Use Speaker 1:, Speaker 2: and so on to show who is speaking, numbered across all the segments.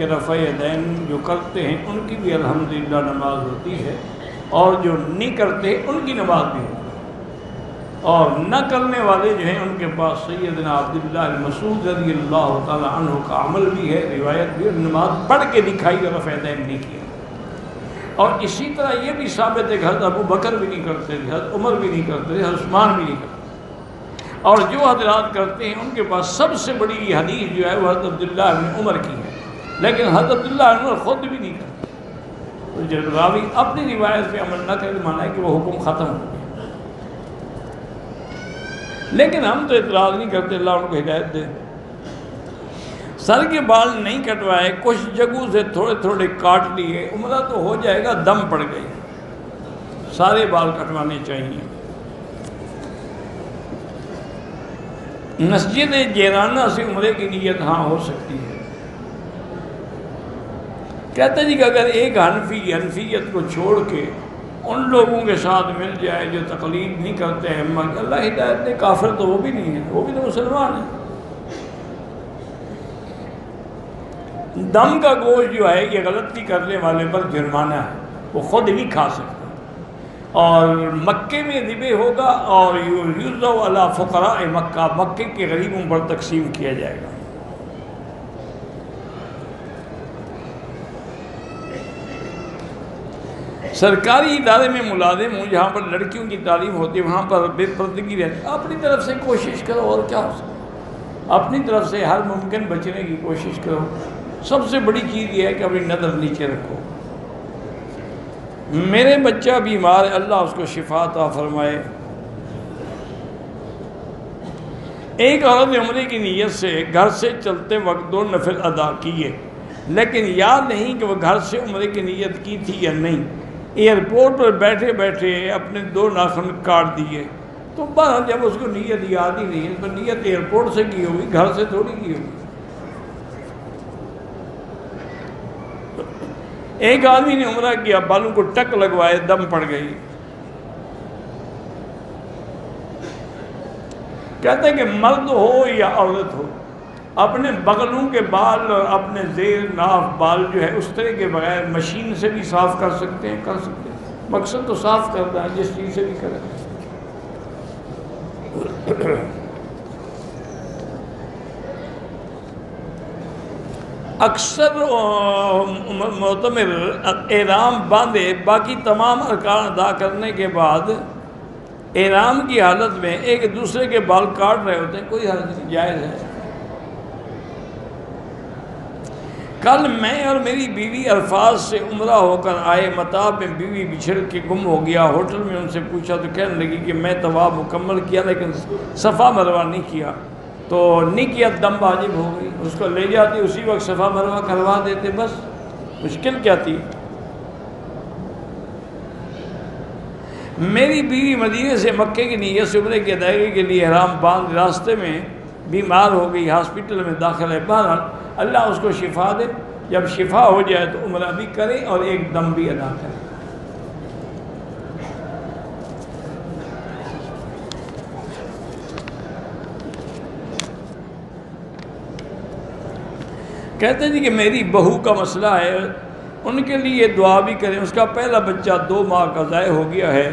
Speaker 1: کہ رفع یدین جو کرتے ہیں ان کی بھی الحمدللہ نماز ہوتی ہے، اور جو نہیں کرتے ان کی نماز بھی ہوتی ہے، اور نہ کرنے والے جو ہیں ان کے پاس سیدنا عبداللہ بن مسعود رضی اللہ تعالی عنہ کا عمل بھی ہے، روایت بھی ہے، نماز پڑھ کے دکھائی اور رفع یدین نہیں کیا۔ اور اسی طرح یہ بھی ثابت ہے کہ حضرت ابو بکر بھی نہیں کرتے تھے، حضرت عمر بھی نہیں کرتے تھے، حضرت عثمان بھی نہیں کرتے، اور جو حضرات کرتے ہیں ان کے پاس سب سے بڑی حدیث جو ہے وہ حضرت عبداللہ بن عمر کی ہے، لیکن حضرت عبداللہ بن عمر خود بھی نہیں کرتے۔ تو جب راوی اپنی روایت پہ عمل نہ کرے تو مانا ہے کہ وہ حکم ختم ہو گیا۔ لیکن ہم تو اعتراض نہیں کرتے، اللہ ان کو ہدایت دے۔ سر کے بال نہیں کٹوائے، کچھ جگہوں سے تھوڑے تھوڑے کاٹ لیے، عمرہ تو ہو جائے گا، دم پڑ گئی، سارے بال کٹوانے چاہیے۔ مسجد جیرانہ سے عمرے کی نیت ہاں ہو سکتی ہے۔ کہتے جی کہ اگر ایک حنفیت کو چھوڑ کے ان لوگوں کے ساتھ مل جائے جو تقلید نہیں کرتے ہیں، اللہ ہدایت دے، کافر تو وہ بھی نہیں ہے، وہ بھی تو مسلمان ہے۔ دم کا گوشت جو ہے یہ غلطی کرنے والے پر جرمانہ ہے، وہ خود نہیں کھا سکتا، اور مکے میں ذبح ہوگا اور یوزع علی فقراء مکہ، مکے کے غریبوں پر تقسیم کیا جائے گا۔ سرکاری ادارے میں ملازم ہوں جہاں پر لڑکیوں کی تعلیم ہوتی ہے، وہاں پر بے پردگی رہتی ہے، اپنی طرف سے کوشش کرو، اور کیا ہو سکتا، اپنی طرف سے ہر ممکن بچنے کی کوشش کرو۔ سب سے بڑی چیز یہ ہے کہ اپنی نظر نیچے رکھو۔ میرے بچہ بیمار ہے، اللہ اس کو شفا عطا فرمائے۔ ایک عورت نے عمرے کی نیت سے گھر سے چلتے وقت 2 نفل ادا کیے، لیکن یاد نہیں کہ وہ گھر سے عمرے کی نیت کی تھی یا نہیں۔ ایئرپورٹ پر بیٹھے بیٹھے اپنے 2 ناخن کاٹ دیے، تو بہرحال جب اس کو نیت یاد ہی نہیں ہے تو نیت ایئرپورٹ سے کی ہوگی، گھر سے تھوڑی کی ہوگی۔ ایک آدمی نے عمرہ کیا، بالوں کو ٹک لگوائے، دم پڑ گئی۔ کہتے ہیں کہ مرد ہو یا عورت ہو، اپنے بغلوں کے بال اور اپنے زیر ناف بال جو ہے اس طرح کے بغیر مشین سے بھی صاف کر سکتے ہیں، کر سکتے ہیں۔ مقصد تو صاف کرنا ہے، جس چیز سے بھی کریں۔ اکثر معتمر احرام باندھے باقی تمام ارکان ادا کرنے کے بعد احرام کی حالت میں ایک دوسرے کے بال کاٹ رہے ہوتے ہیں، کوئی حرج نہیں، جائز ہے۔ کل میں اور میری بیوی عرفات سے عمرہ ہو کر آئے، مطاف میں بیوی بچھڑ کے گم ہو گیا۔ ہوٹل میں ان سے پوچھا تو کہنے لگی کہ میں طواف مکمل کیا لیکن صفا مروہ نہیں کیا، تو نہیں کیا، دم واجب ہو گئی۔ اس کو لے جاتی، اسی وقت صفا مروہ کروا دیتے، بس مشکل کیا تھی۔ میری بیوی مدینے سے مکے کی نیت سے عمرے کی ادائیگی کے لیے احرام باندھ راستے میں بیمار ہو گئی، ہاسپٹل میں داخل ہے۔ بہرحال اللہ اس کو شفا دے، جب شفا ہو جائے تو عمرہ بھی کرے اور ایک دم بھی ادا کرے۔ کہتے ہیں کہ میری بہو کا مسئلہ ہے، ان کے لیے دعا بھی کریں۔ اس کا پہلا بچہ 2 ماہ کا ضائع ہو گیا ہے،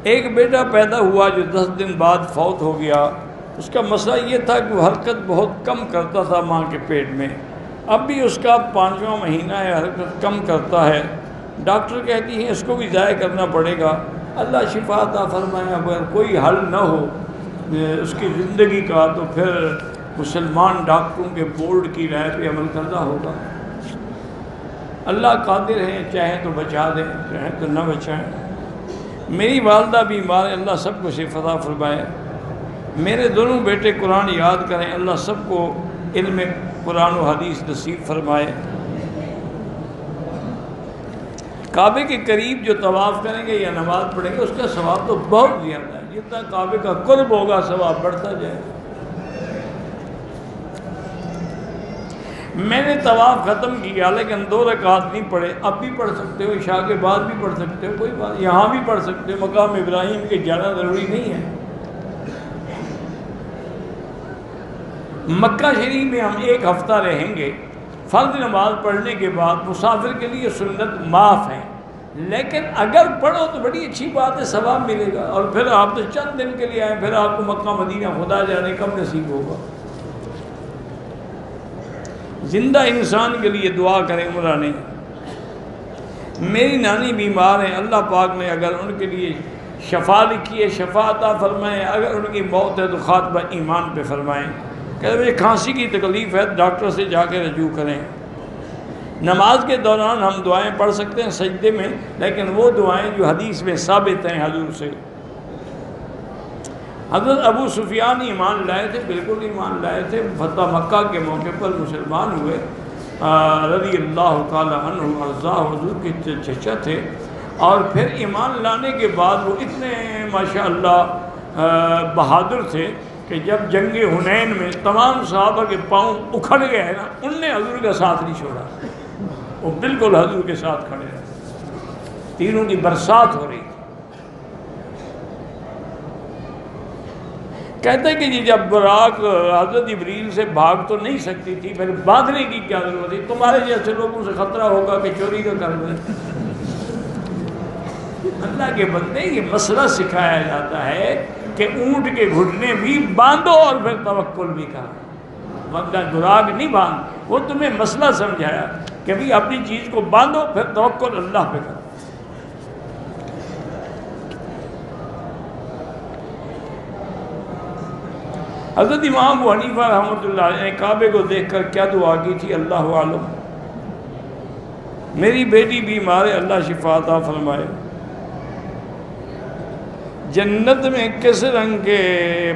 Speaker 1: ایک بیٹا پیدا ہوا جو 10 دن بعد فوت ہو گیا۔ اس کا مسئلہ یہ تھا کہ وہ حرکت بہت کم کرتا تھا ماں کے پیٹ میں، اب بھی اس کا 5واں مہینہ ہے، حرکت کم کرتا ہے۔ ڈاکٹر کہتی ہیں اس کو بھی ضائع کرنا پڑے گا۔ اللہ شفا عطا فرمائے، اگر کوئی حل نہ ہو اس کی زندگی کا تو پھر مسلمان ڈاکٹروں کے بورڈ کی رائے پہ عمل کرنا ہوگا۔ اللہ قادر ہیں، چاہیں تو بچا دیں، چاہیں تو نہ بچائیں۔ میری والدہ بیمار ہے، اللہ سب کو شفا عطا فرمائے۔ میرے دونوں بیٹے قرآن یاد کریں، اللہ سب کو علم قرآن و حدیث نصیب فرمائے۔ کعبے کے قریب جو طواف کریں گے یا نماز پڑھیں گے اس کا ثواب تو بہت زیادہ ہے، جتنا کعبے کا قرب ہوگا ثواب بڑھتا جائے گا۔ میں نے طواف ختم کیا لیکن 2 رکعت نہیں پڑھے، اب بھی پڑھ سکتے ہو، عشاء کے بعد بھی پڑھ سکتے ہو، کوئی بات، یہاں بھی پڑھ سکتے ہو، مقام ابراہیم کے جانا ضروری نہیں ہے۔ مکہ شریف میں ہم 1 ہفتہ رہیں گے، فرض نماز پڑھنے کے بعد مسافر کے لیے سنت معاف ہے، لیکن اگر پڑھو تو بڑی اچھی بات ہے، ثواب ملے گا، اور پھر آپ تو چند دن کے لیے آئے، پھر آپ کو مکہ مدینہ خدا جانے کب نصیب ہوگا۔ زندہ انسان کے لیے دعا کریں عمرہ نہیں۔ میری نانی بیمار ہیں، اللہ پاک نے اگر ان کے لیے شفا لکھی ہے شفا عطا فرمائیں، اگر ان کی موت ہے تو خاتمہ ایمان پہ فرمائیں۔ کہ مجھے کھانسی کی تکلیف ہے، ڈاکٹر سے جا کے رجوع کریں۔ نماز کے دوران ہم دعائیں پڑھ سکتے ہیں سجدے میں، لیکن وہ دعائیں جو حدیث میں ثابت ہیں حضور سے۔ حضرت ابو سفیان ایمان لائے تھے، بالکل ایمان لائے تھے، فتح مکہ کے موقع پر مسلمان ہوئے، رضی اللہ تعالی عنہ ارضاہ، حضور کے چچا تھے، اور پھر ایمان لانے کے بعد وہ اتنے ماشاءاللہ بہادر تھے کہ جب جنگ حنین میں تمام صحابہ کے پاؤں اکھڑ گئے نا، ان نے حضور کا ساتھ نہیں چھوڑا، وہ بالکل حضور کے ساتھ کھڑے رہے، تیروں کی برسات ہو رہی تھی۔ کہتے ہیں کہ جی جب براق حضرت جبریل سے بھاگ تو نہیں سکتی تھی، پھر باندھنے کی کیا ضرورت تھی، تمہارے جیسے لوگوں سے خطرہ ہوگا کہ چوری کا کر دیں۔ اللہ کے بندے یہ مسئلہ سکھایا جاتا ہے کہ اونٹ کے گھٹنے بھی باندھو اور پھر توکل بھی کرو، بندہ براق نہیں باندھ، وہ تمہیں مسئلہ سمجھایا کہ بھی اپنی چیز کو باندھو پھر توکل اللہ پہ کرو۔ حضرت امام ابو حنیفہ رحمۃ اللہ علیہ نے کعبے کو دیکھ کر کیا دعا کی تھی اللہ عالم۔ میری بیٹی بیمار ہے، اللہ شفا عطا فرمائے۔ جنت میں کس رنگ کے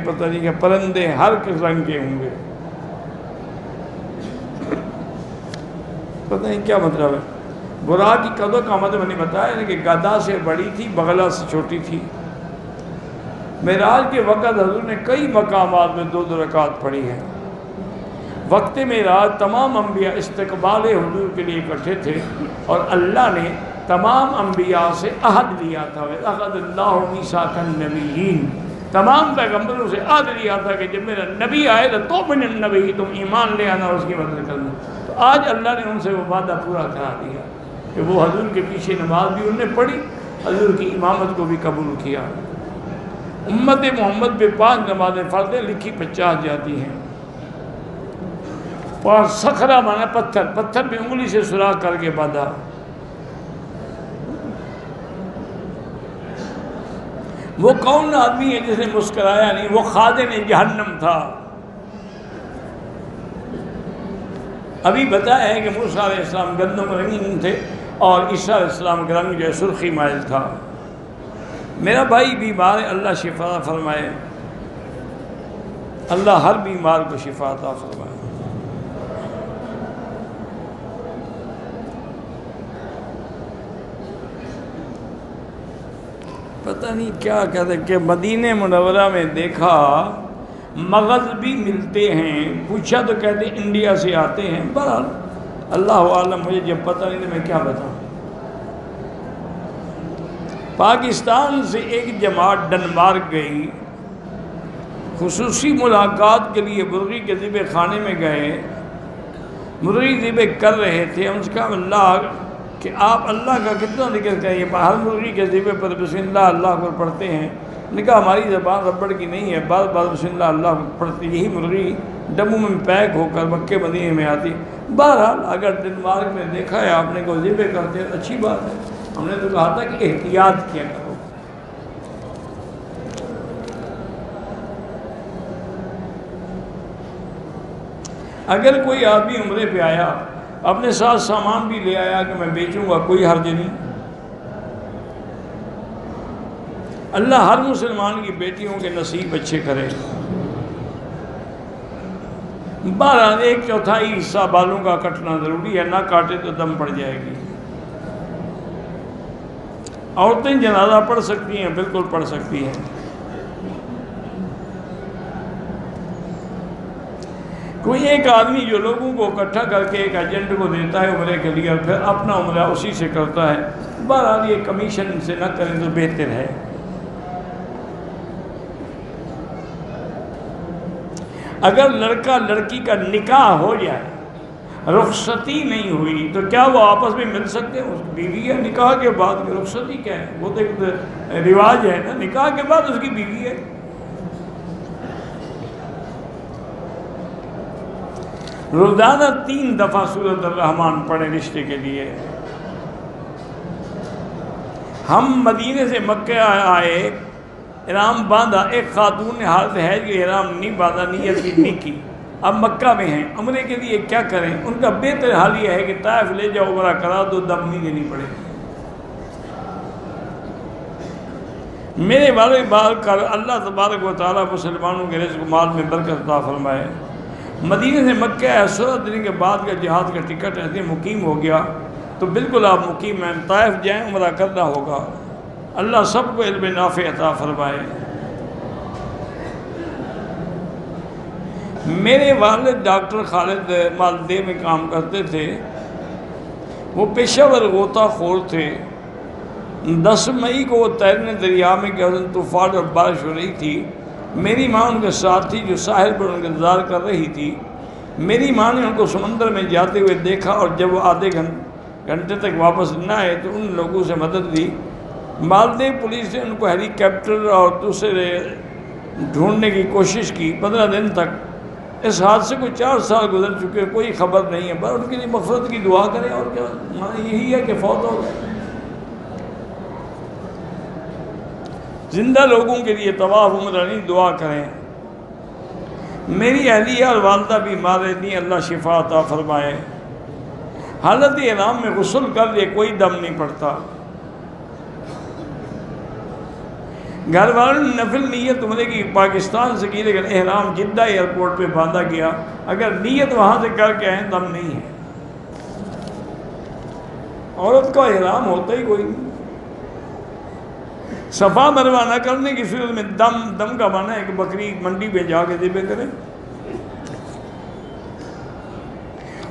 Speaker 1: پتہ نہیں کہ پرندے ہر کس رنگ کے ہوں گے، پتہ نہیں کیا مطلب ہے۔ براق کی قدر کا مطلب میں نے بتایا کہ گدھا سے بڑی تھی، بغلہ سے چھوٹی تھی۔ معراج کے وقت حضور نے کئی مقامات میں 2 رکعت پڑھی ہیں۔ وقت معراج تمام انبیاء استقبال حضور کے لیے اکٹھے تھے، اور اللہ نے تمام انبیاء سے عہد لیا تھا، اخذ اللہ میثاق النبیین، تمام پیغمبروں سے عہد لیا تھا کہ جب میرا نبی آئے تو تؤمن النبی، تم ایمان لے آنا اور اس کی مدد کرنا۔ تو آج اللہ نے ان سے وہ وعدہ پورا کرا دیا کہ وہ حضور کے پیچھے نماز بھی انہوں نے پڑھی، حضور کی امامت کو بھی قبول کیا۔ امت محمد پہ 5 نمازیں فرض لکھی 50 جاتی ہیں۔ اور صخرہ مانا پتھر، پتھر پہ انگلی سے سوراخ کر کے باندھا۔ وہ کون آدمی ہے جس نے مسکرایا نہیں، وہ خادم جہنم تھا۔ ابھی بتایا ہے کہ موسیٰ علیہ السلام گندم رنگین تھے اور عیسیٰ علیہ السلام کا رنگ جو ہے سرخی مائل تھا۔ میرا بھائی بیمار ہے، اللہ شفا فرمائے، اللہ ہر بیمار کو شفا عطا فرمائے۔ پتہ نہیں کیا کہتے کہ مدینہ منورہ میں دیکھا مغز بھی ملتے ہیں، پوچھا تو کہتے انڈیا سے آتے ہیں۔ بہرحال اللہ عالم، مجھے جب پتہ نہیں تو میں کیا بتاؤں۔ پاکستان سے ایک جماعت ڈنمارک گئی، خصوصی ملاقات کے لیے مرغی کے ذبح خانے میں گئے، مرغی ذبح کر رہے تھے۔ ان سے کہا اللہ کہ آپ اللہ کا کتنا ذکر کریں، ہر مرغی کے ذبح پر بسم اللہ اللہ اکبر پڑھتے ہیں۔ نے کہا ہماری زبان ربڑ کی نہیں ہے، بعض بسم اللہ اللہ اکبر پڑھتے، یہی مرغی ڈبوں میں پیک ہو کر مکے مدینے میں آتی۔ بہرحال اگر ڈنمارک میں دیکھا ہے آپ نے کو ذبح کرتے ہیں اچھی بات ہے، ہم نے تو کہا تھا کہ احتیاط کیا کرو۔ اگر کوئی آدمی عمرے پہ آیا اپنے ساتھ سامان بھی لے آیا کہ میں بیچوں گا، کوئی حرج نہیں۔ اللہ ہر مسلمان کی بیٹیوں کے نصیب اچھے کرے۔ 1/4 حصہ بالوں کا کٹنا ضروری ہے، نہ کاٹے تو دم پڑ جائے گی۔ عورتیں جنازہ پڑھ سکتی ہیں، بالکل پڑھ سکتی ہیں۔ کوئی ایک آدمی جو لوگوں کو اکٹھا کر کے ایک ایجنٹ کو دیتا ہے عمرے کے لیے اور پھر اپنا عمرہ اسی سے کرتا ہے، بہرحال یہ کمیشن سے نہ کریں تو بہتر ہے۔ اگر لڑکا لڑکی کا نکاح ہو جائے رخصتی نہیں ہوئی تو کیا وہ آپس میں مل سکتے ہیں؟ اس کی بیوی ہے، نکاح کے بعد کی رخصتی کیا ہے؟ وہ تو ایک رواج ہے نا، نکاح کے بعد اس کی بیوی ہے۔ روزانہ 3 دفعہ سورۃ الرحمن پڑھیں رشتے کے لیے۔ ہم مدینے سے مکہ آئے، احرام باندھا، ایک خاتون نے حالت حیض کے احرام نہیں باندھا، نیت بھی نہیں کی، اب مکہ میں ہیں، عمرے کے لیے کیا کریں؟ ان کا بہتر حال یہ ہے کہ طائف لے جاؤ، عمرہ کرا دو، دم نہیں دینی پڑے۔ میرے والد بال کر اللہ تبارک و تعالیٰ مسلمانوں کے رزق مال میں برکت عطا فرمائے۔ مدینہ سے مکہ ہے، 16 دن کے بعد کا جہاد کا ٹکٹ ایسے مقیم ہو گیا تو بالکل آپ مقیم ہیں، طائف جائیں، عمرہ کرنا ہوگا۔ اللہ سب کو علم نافع عطا فرمائے۔ میرے والد ڈاکٹر خالد مالدے میں کام کرتے تھے، وہ پیشہ ور غوطہ خور تھے۔ 10 مئی کو وہ تیرنے دریا میں کہ طوفان اور بارش ہو رہی تھی، میری ماں ان کے ساتھ تھی جو ساحل پر ان کا انتظار کر رہی تھی۔ میری ماں نے ان کو سمندر میں جاتے ہوئے دیکھا اور جب وہ آدھے گھنٹے تک واپس نہ آئے تو ان لوگوں سے مدد لی۔ مالدے پولیس نے ان کو ہیلی کاپٹر اور دوسرے ڈھونڈنے کی کوشش کی۔ 15 دن تک اس حادثے کو 4 سال گزر چکے، کوئی خبر نہیں ہے، پر ان کے لیے مغفرت کی دعا کریں، اور کیا معنی یہی ہے کہ فوت ہو گئے۔ زندہ لوگوں کے لیے طواف عمرہ نہیں، دعا کریں۔ میری اہلیہ اور والدہ بیمار رہتی، اللہ شفا عطا فرمائے۔ حالت احرام میں غسل کر لے، کوئی دم نہیں پڑتا۔ گھر والوں نے نفل نیت عمرے کی پاکستان سے کی، لیکن احرام جدہ ایئرپورٹ پہ باندھا گیا، اگر نیت وہاں سے کر کے آئیں دم نہیں ہے۔ عورت کا احرام ہوتا ہی کوئی نہیں۔ صفا مروہ نہ کرنے کی صورت میں دم کا معنی ہے کہ بکری منڈی پہ جا کے ذبح کریں۔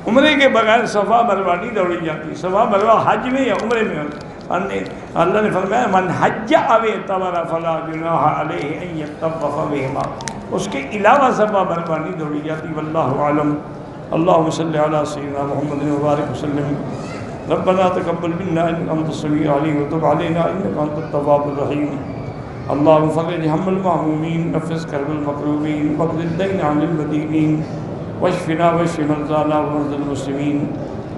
Speaker 1: عمرے کے بغیر صفا مروہ نہیں دوڑی جاتی، صفا مروہ حج میں یا عمرے میں ہوتی۔ اللہ نے فرمایا من حج او اعتمر فلا جناح علیہ ان یطوف بہما، اس کے علاوہ صفا مروہ نہیں دوڑی جاتی۔ واللہ اعلم۔ اللہم صلی علی سیدنا محمد وبارک وسلم۔ ربنا تقبل منا انك انت السميع العليم وتب علينا انك انت التواب الرحيم اللهم فرج هم المهمومين نفس كرب المكروبين واقض الدين عن المدينين واشفنا واشف مرضانا ومرضى المسلمين۔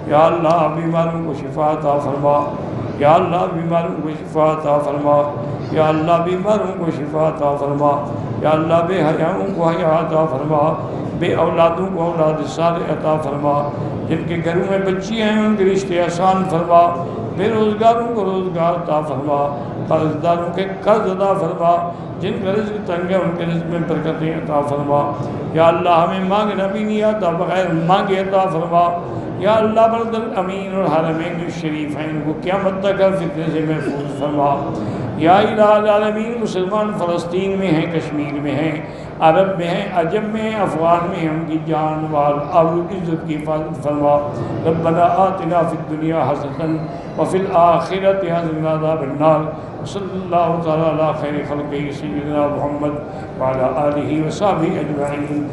Speaker 1: یا اللہ بیماروں کو شفا عطا فرما، یا اللہ بیماروں کو شفا عطا فرما، یا اللہ بیماروں کو شفا عطا فرما، یا اللہ بے حیاؤں کو حیا عطا فرما، بے اولادوں کو اولاد صالح عطا فرما، جن کے گھروں میں بچی ہیں ان کے رشتے آسان فرما، بے روزگاروں کو روزگار عطا فرما، قرض داروں کے قرض عطا فرما، جن کا رزق تنگ ہے ان کے رزق میں برکتیں عطا فرما۔ یا اللہ ہمیں مانگنا بھی نہیں آتا، بغیر مانگے عطا فرما۔ یا اللہ بلد الامین اور حرمین الشریفین کو قیامت تک ہر فتنے سے محفوظ فرما۔ یا الہ العالمین مسلمان فلسطین میں ہیں، کشمیر میں ہیں، عرب میں ہیں، عجم میں ہیں، افغان میں ہیں، ان کی جان مال آبرو عزت کی حفاظت فرما۔ ربنا آتنا فی الدنیا حسنۃ وفی الآخرۃ حسنۃ وقنا عذاب النار۔ صلی اللہ تعالی علی خیر خلقہ سیدنا محمد وعلی آلہ وصحبہ اجمعین۔